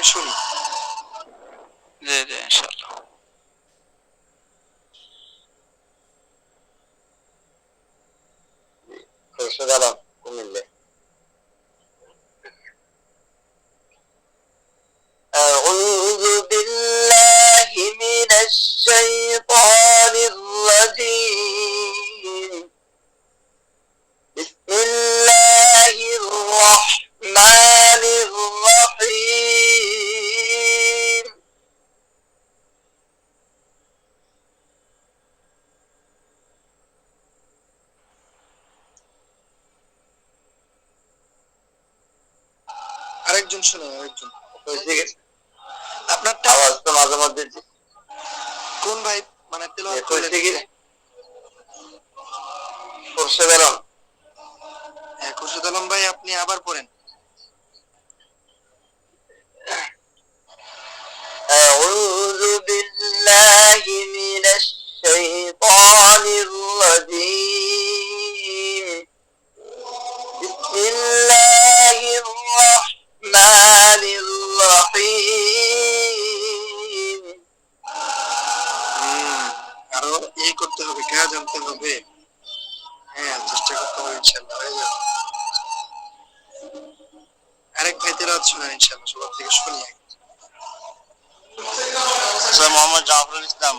থেকে শুনি। জি জি ইনশাআল্লাহ। খোরশেদ আলম কুমিল্লা। أعوذ بالله من الشيطان الرجيم. بسم الله الرحمن الرحيم. আরেকজন শুনো, আরেকজন। আপনারটা আওয়াজ তো মাঝে মধ্যে কোন ভাই মানে তেলাওয়াত করলেন? খোরশেদ আলম। হ্যাঁ খোরশেদ আলম ভাই, আপনি আবার পড়েন। أعوذ بالله من الشيطان الرجيم. بسم الله الرحمن الرحيم. আরো এই করতে হবে, কাজ জানতে হবে। হ্যাঁ চেষ্টা করতে হবে, ইনশাআল্লাহ হয়ে যাবে। আরেক ভাই তেলাওয়াত শোনান ইনশাআল্লাহ, সবার থেকে শুনি। স্যার মোহাম্মদ জাফরুল ইসলাম।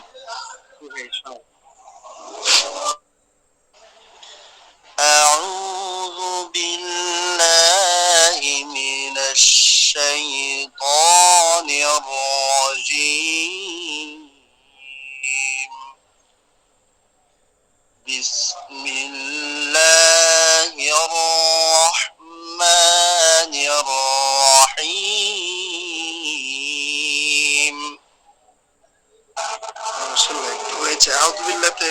أعوذ بالله من الشيطان الرجيم. بسم الله الرحمن الرحيم. মাশাআল্লাহ, একটু হয়েছে। আউযু বিল্লাহতে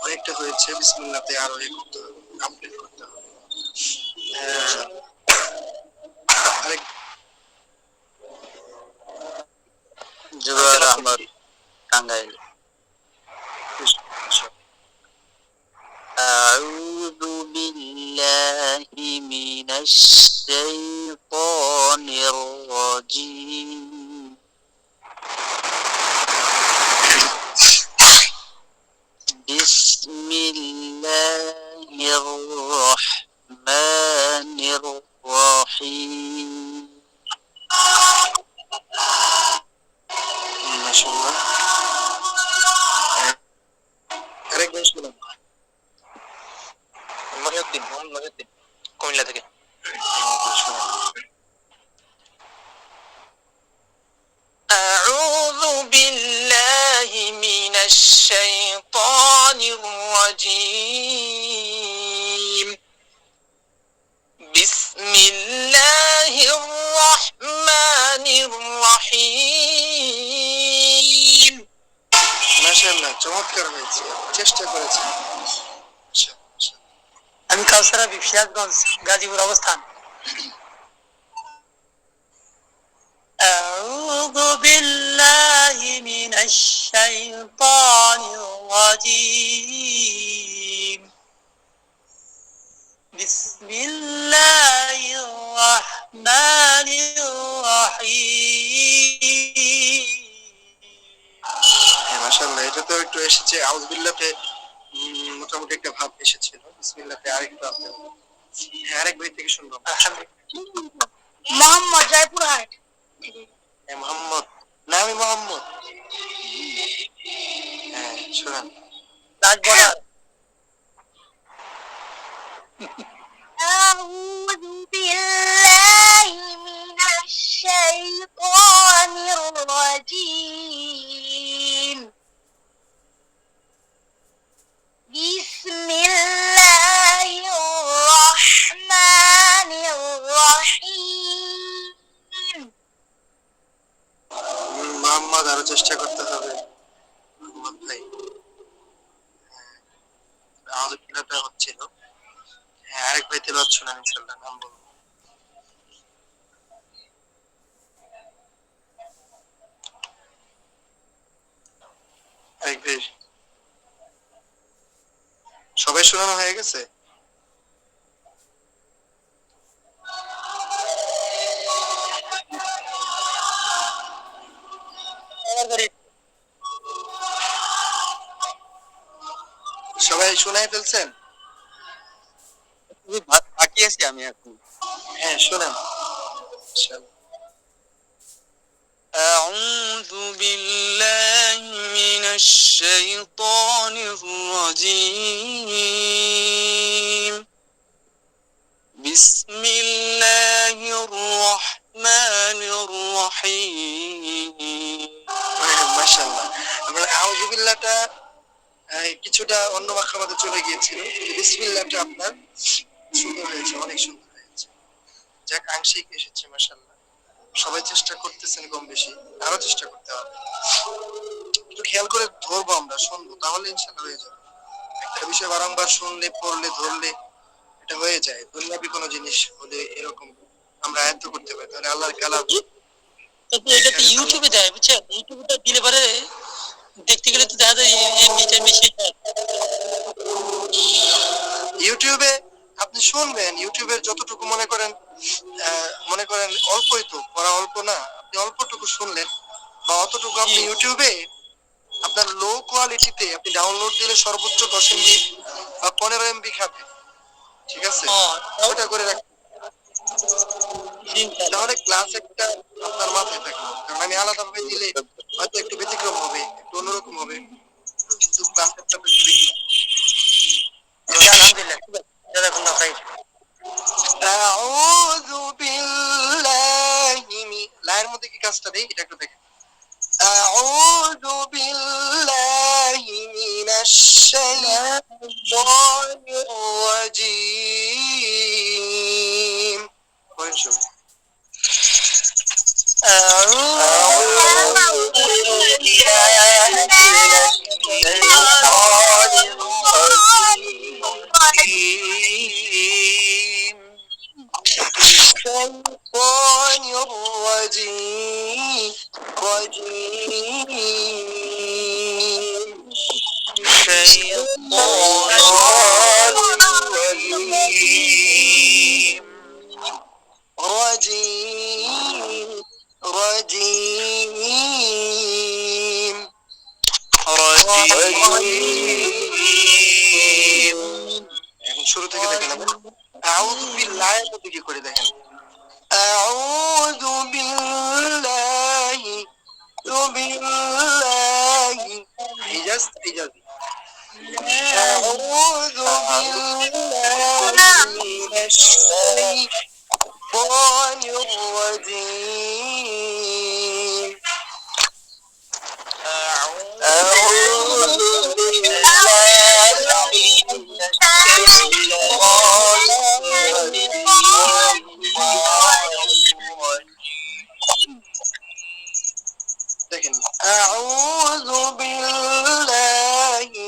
অনেকটা হয়েছে, বিসমিল্লাহতে আরো করতে হবে, কমপ্লিট করতে হবে। আরেক জুবাইর আহমদ টাঙ্গাইল। أعوذ بالله من الشيطان الرجيم. بسم الله الرحمن الرحيم. মাশাআল্লাহ। আরেকজন শুনুন। মহিউদ্দিন, কুমিল্লা থেকে। أعوذ بالله من الشيطان الرجيم. بسم الله الرحمن الرحيم. মাশাআল্লাহ, চমৎকার হয়েছে, চেষ্টা করেছেন। আমি কাউসারা সিরাজগঞ্জ, গাজীপুর অবস্থান। أعوذ بالله من الشيطان الرجيم. بسم الله الرحمن الرحيم. হ্যাঁ মাশাআল্লাহ, এটা তো একটু এসেছে। আউযু বিল্লাহতে মোটামুটি একটা ভাব এসেছিল, বিসমিল্লাহতে আরেকটু আসতে হবে। হ্যাঁ আরেক ভাই থেকে শুনবো। মোহাম্মদ, জয়পুরহাট। মোহাম্মদ, নামি মোহাম্মদ। হ্যাঁ শোনান। রাজবর্ডার। أعوذ بالله من الشيطان الرجيم. بسم الله الرحمن الرحيم. মোহাম্মদ, আরো চেষ্টা করতে হবে মোহাম্মদ ভাই। আউযু বিল্লাহটা হচ্ছিল। হ্যাঁ আরেক ভাই তেলাওয়াত শোনান ইনশাআল্লাহ, নাম বলুন। আরেক ভাই, সবাই শোনানো হয়ে গেছে? সবাই শোনাই ফেলছেন? বাকি আছি আমি এখন। হ্যাঁ শোনান। أعوذ بالله من الشيطان الرجيم بسم الله الرحمن الرحيم মাশাআল্লাহ। আমরা আউযু বিল্লাহটা কিছুটা অন্য মাত্রার মধ্যে চলে গিয়েছিল, কিন্তু বিসমিল্লাহটা আপনার সুন্দর হয়েছে, অনেক সুন্দর হয়েছে। যাক, আংশিক এসেছে মাশাআল্লাহ। সবাই চেষ্টা করতেছেন কম বেশি, আরো চেষ্টা করতে হবে। একটু খেয়াল করে ধরবো, আমরা শুনবো, তাহলে ইনশাআল্লাহ হয়ে যাবে। একটা বিষয় বারংবার শুনলে, পড়লে, ধরলে এটা হয়ে যায়। দুনিয়াবি কোনো জিনিস হলে এরকম আমরা আয়ত্ত করতে পারি, তাহলে আল্লাহর কালাম। এটা তো ইউটিউবে দেয়, বুঝছেন? ইউটিউবে দিলে পরে দেখতে গেলে তো দেখা যায় এমবি টেমবি শেষ হয়। ইউটিউবে আপনি শুনবেন, ইউটিউবের যতটুকু মনে করেন অল্পই তো পড়া, অল্প না, আপনি অল্পটুকু শুনলেন বা অতটুকু আপনি ইউটিউবে আপনার লো কোয়ালিটিতে আপনি ডাউনলোড দিলে সর্বোচ্চ 10 এমবি বা 15 এমবি খাবে, ঠিক আছে? ওটা করে রাখ, তাহলে ক্লাস একটা আপনার মাথায় থাকবে। কারণ আমি আলাদা ভাবে দিলে হয়তো একটু ব্যতিক্রম হবে, একটু অন্যরকম হবে, কিন্তু ক্লাস একটা একটু বেশি। আলহামদুলিল্লাহ, জাযাকুল্লাহ খাইর। আউযু বিল্লাহি লায়ের মধ্যে কি কাজটা দেই এটা একটু দেখেন। আউযু বিল্লাহি মিনাশ শাইতানির রাজীম। করেন শুরু। الشيطان الرجيم এখন শুরু থেকে দেখেন, আউযু বিল্লাহির মধ্যে কি করে দেখেন। আউযু বিল্লাহি ইজাজ আউযু বিল্লাহি মিনাশ শাইতানির রাজীম। أعوذ بالله من দেখেন, আউযু বিল্লাহি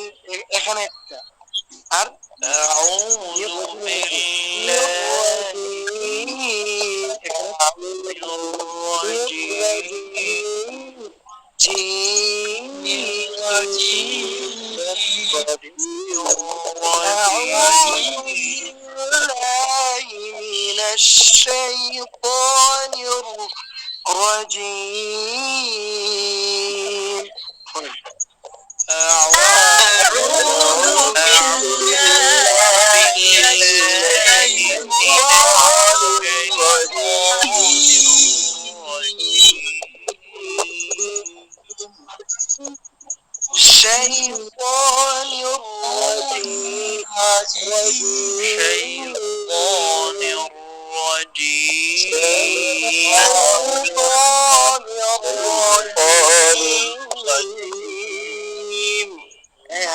এখানে একটা, আর আউযু বিল্লাহি من الشيطان الرجيم. الشيطان الرجيم.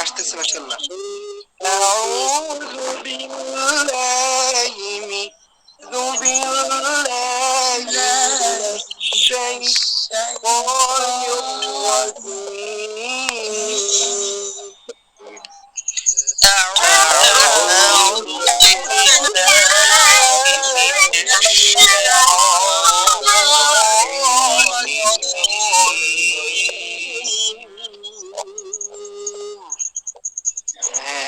আসতেছে মাশাআল্লাহ। আউযু বিল্লাহি মিনাশ শাইতানির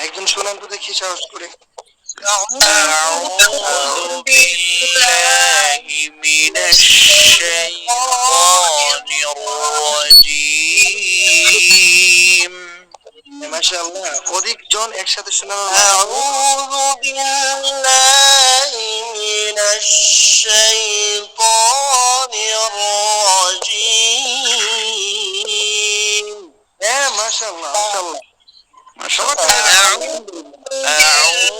একজন শোনান তো দেখি সাহস করে। أعوذ بالله من الشيطان الرجيم মাশাআল্লাহ অধিক জন একসাথে শোনানো أعوذ بالله من الشيطان الرجيم হ্যাঁ মাশাআল্লাহ মাশাআল্লাহ ما شاء الله أعوذ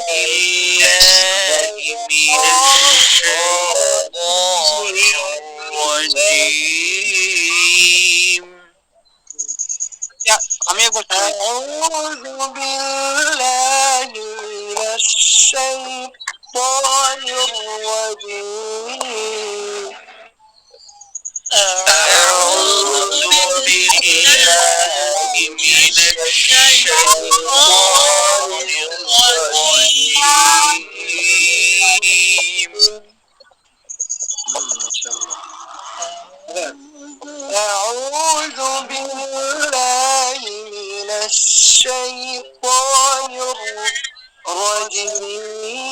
بالله من الشيطان الرجيم আমি একবার أعوذ بالله من الشيطان الرجيم أعوذ بالله من الشيطان الرجيم أعوذ بالله من الشيطان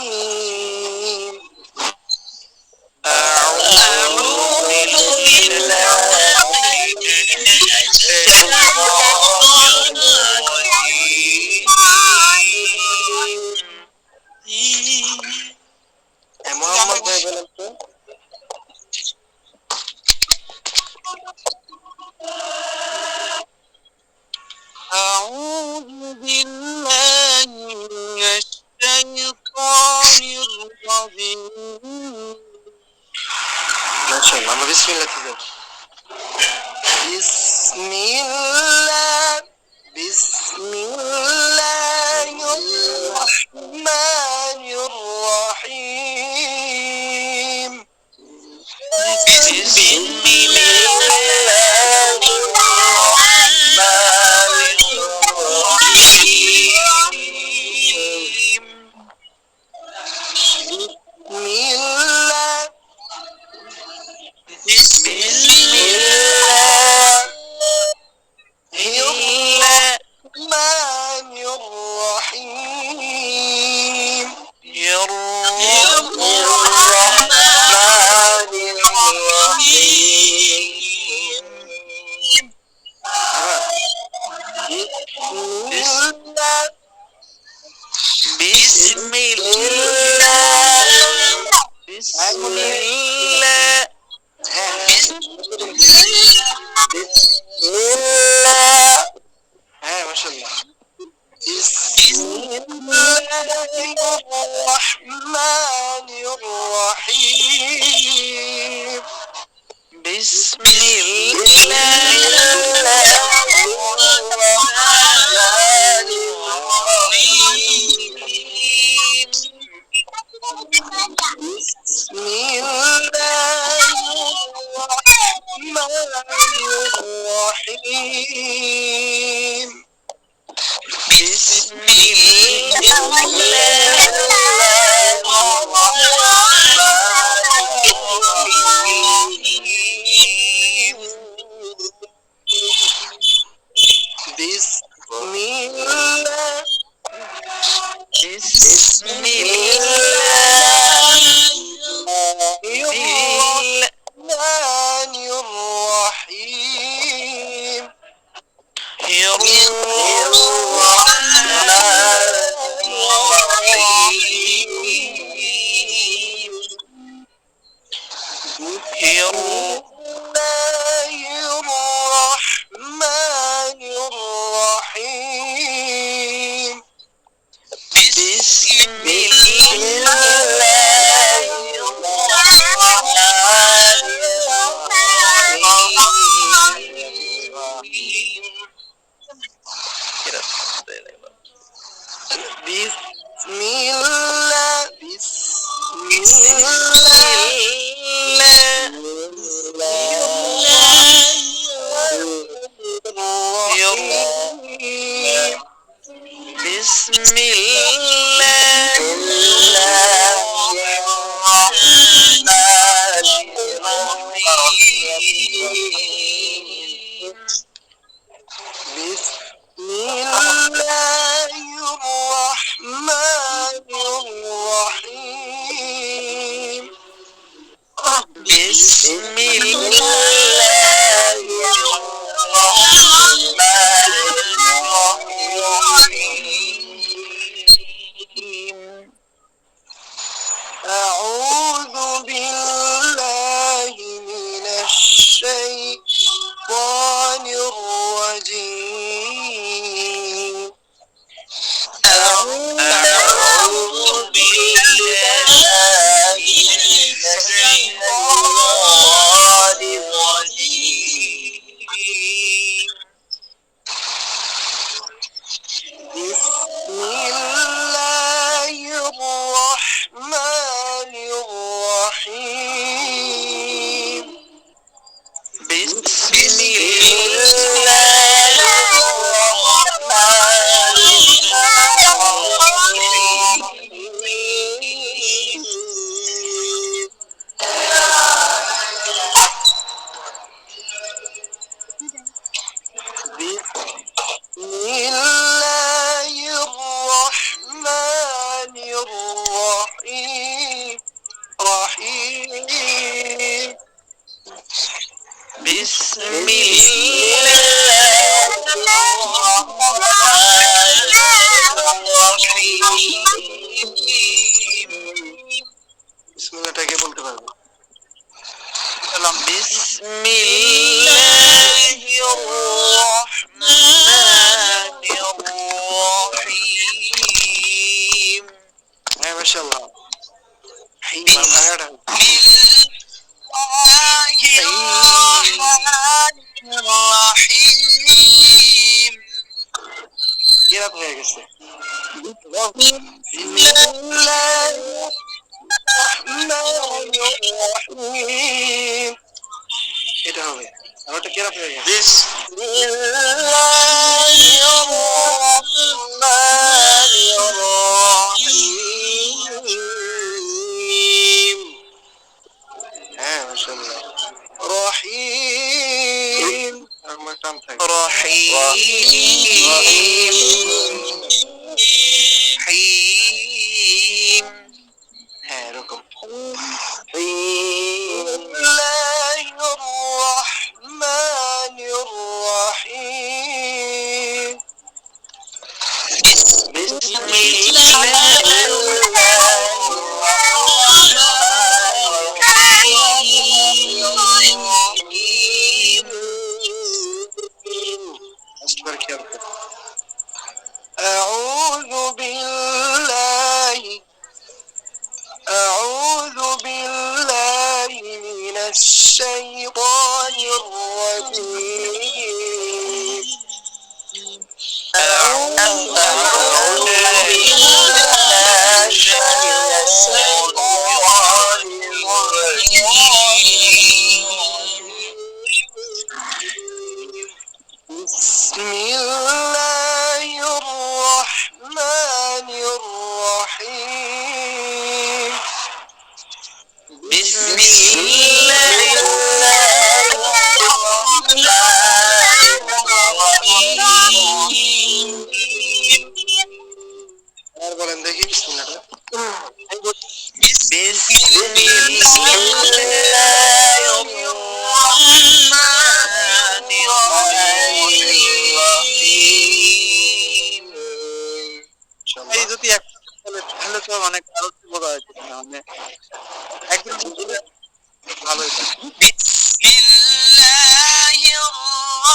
الرجيم أعوذ بالله من الشيطان الرجيم মোহাম্মদ ভাই বলেন তো أعوذ بالله من الشيطان الرجيم মাশাআল্লাহ আমরা বিসমিল্লাহ থেকে যাব بسم الله بسم الله الرحمن الرحيم بسم الله الرحمن الرحيم بسم الله بسم الله الرحمن الرحيم الرحمن الرحيم بسم الله بسم الله হ্যাঁ মাশাআল্লাহ بسم الله الرحمن الرحيم بسم الله الرحمن الرحيم بسم الله الرحمن الرحيم بسم الله الرحمن الرحيم بسم الله بسم الله الرحمن الرحيم الرحمن الرحيم بسم الله الرحمن الرحيم بسم الله بسم الله بسم الله الرحمن الرحيم بسم الله الرحمن الرجيم أعوذ بالله من الشيطان الرجيم بسم الله الرحمن الرحيم بسم الله الرحمن الرحيم بسم الله الرحمن الرحيم بسم الله الرحمن الرحيم বিসমিল্লাহটাকে বলতে পারবো। بسم الله الرحمن الرحيم হ্যাঁ মাশাআল্লাহ। ভাঙাটা الرحيم কেরাত হয়ে গেছে। بسم الله الرحمن الرحيم এটা হবে আর ওটা কেরাত হয়ে গেছে। بسم الله الرحمن الرحيم হ্যাঁ মাশাআল্লাহ। رحيم আমার টান থাকে। رحيم حيم হ্যাঁ এরকম। بسم الله الرحمن الرحيم بسم الله আসবার খেয়াল করো। أعوذ بالله من الشيطان الرجيم أعوذ بالله من الشيطان الرجيم بسم الله الرحمن الرحيم بسم الله الرحمن الرحيم আর বলেন দেখি বিসমিল্লাহটা। بسم الله الرحمن الرحيم ইনশাআল্লাহ। এই যদি একটা বলে তাহলে তো অনেক আরো সুবিধা হয়েছে মানে একদম ভালোই بسم الله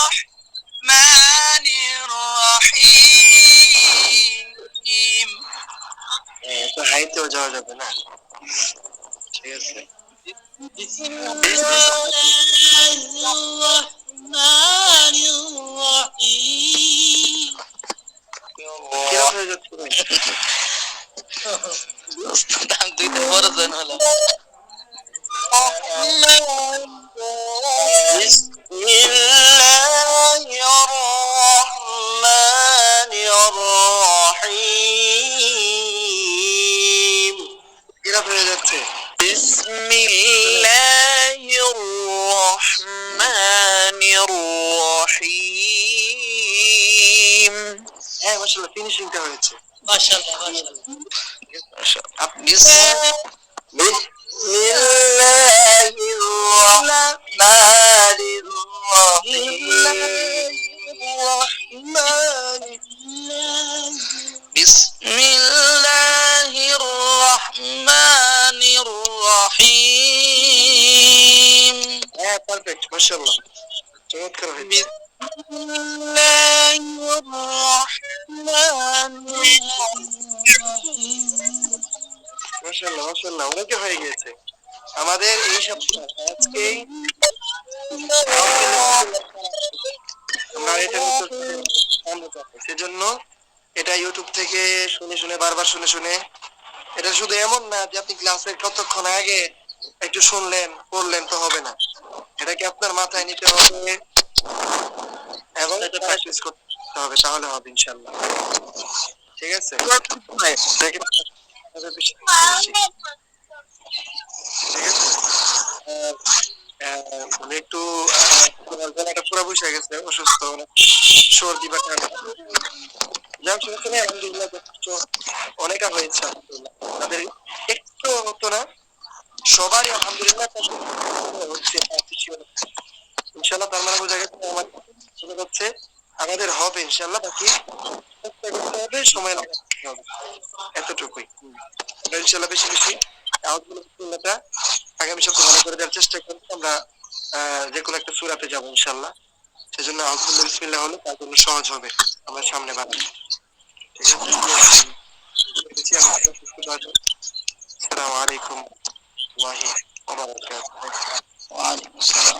الرحمن الرحيم তো হাইতেও যাওয়া যাবে না। ঠিক আছে। بسم الله الرحمن الرحيم কেরাত হয়ে যাচ্ছে ভাই। দাম দুইটা বড় জন হলো بسم الله الرحمن الرحيم কেরাত হয়ে যাচ্ছে। بسم الله الرحمن الرحيم হ্যাঁ মাশাআল্লাহ ফিনিশিংটা হয়েছে। মাশাআল্লাহ মাশাআল্লাহ بسم الله الرحمن الرحيم بسم الله الرحمن الرحيم হ্যাঁ পারফেক্ট মাশাআল্লাহ চমৎকার হয়েছে। মাশাআল্লাহ মাশাআল্লাহ, অনেকে হয়ে গিয়েছে আমাদের এই সপ্তাহে আজকেই আমরা এটা সেজন্য এটা ইউটিউব থেকে শুনে শুনে বারবার শুনে শুনে, এটা শুধু এমন না যে আপনি ক্লাসের কতক্ষণ আগে একটু শুনলেন পড়লেন তো হবে না, এটাকে আপনার মাথায় নিতে হবে এবং প্র্যাকটিস করতে হবে, তাহলে হবে ইনশাআল্লাহ। ঠিক আছে, দেখেন আমাদের বেশি বেশি। ঠিক আছে, মানে একটু গলাটা পুরো বসে গেছে, অসুস্থ, সর্দি বা ঠান্ডা, যা শুনতে নেই আলহামদুলিল্লাহ যথেষ্ট অনেকটা হয়েছে আলহামদুলিল্লাহ, তাদের একটু হতো না, সবারই আলহামদুলিল্লাহ হচ্ছে ইনশাআল্লাহ। তার মানে বোঝা গেছে আমার মনে হচ্ছে আমাদের হবে ইনশাআল্লাহ, বাকি চেষ্টা করতে হবে, সময় লাগাতে হবে, এতটুকুই। আমরা ইনশাআল্লাহ বেশি বেশি আওয়াজগুলো আগামী সপ্তাহে ভালো করে দেওয়ার চেষ্টা করবো। আমরা যে কোনো একটা সূরাতে যাবো ইনশাআল্লাহ, সেজন্য আউযুবিল্লাহি বিসমিল্লাহ হলে তার জন্য সহজ হবে আমরা সামনে বাড়াবো। ঠিক আছে, আসসালামু আলাইকুম ওয়া রাহমাতুল্লাহি ওয়া বারাকাতুহু। ওয়ালাইকুম আসসালাম।